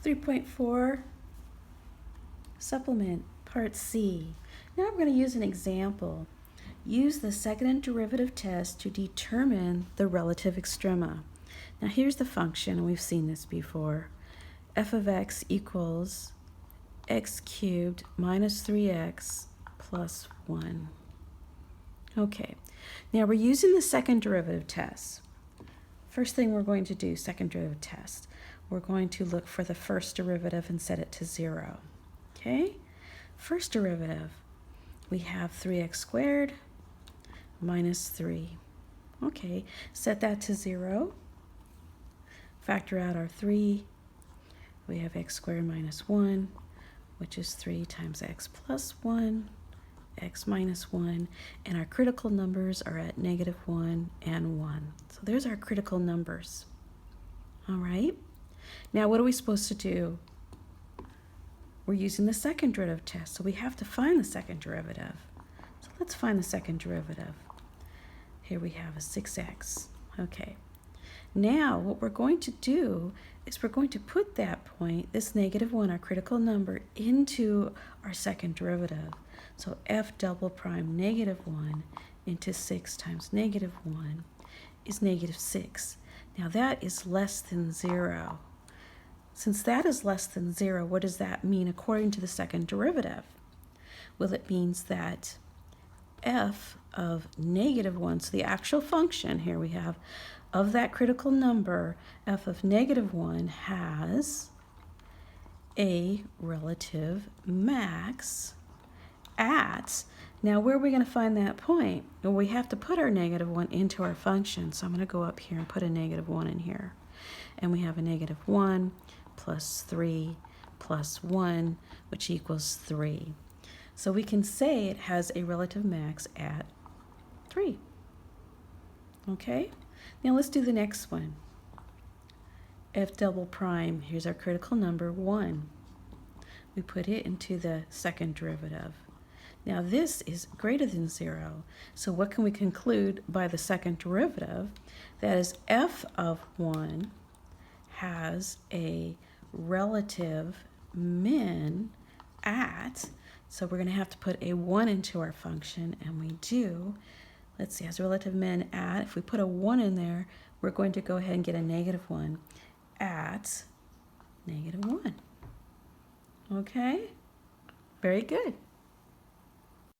3.4 Supplement Part C. Now we're going to use an example. Use the second derivative test to determine the relative extrema. Now here's the function, we've seen this before. F of x equals x cubed minus 3x plus 1. Okay, now we're using the second derivative test. First thing we're going to do, second derivative test, we're going to look for the first derivative and set it to 0. Okay, first derivative, we have 3x squared minus 3. Okay, set that to 0. Factor out our 3. We have x squared minus 1, which is 3 times x plus 1, x minus 1, and our critical numbers are at -1 and 1. So there's our critical numbers. All right, now what are we supposed to do? We're using the second derivative test, so we have to find the second derivative. So let's find the second derivative. Here we have a 6x. Okay, now what we're going to do is we're going to put that point, this -1, our critical number, into our second derivative. So f double prime -1 into 6 times -1 is -6. Now that is less than 0. Since that is less than 0, what does that mean according to the second derivative? Well, it means that f of -1, so the actual function here we have of that critical number, f of -1 has a relative max at, now where are we going to find that point? Well, we have to put our -1 into our function, so I'm going to go up here and put a -1 in here. And we have a -1 plus 3 plus 1, which equals 3. So we can say it has a relative max at 3. Okay, now let's do the next one. F double prime, here's our critical number, 1. We put it into the second derivative. Now this is greater than 0, so what can we conclude by the second derivative? That is f of 1 has a relative min at, so we're going to have to put a 1 into our function, and we do. Let's see, has a relative min at, if we put a 1 in there, we're going to go ahead and get a -1 at -1. Okay, very good.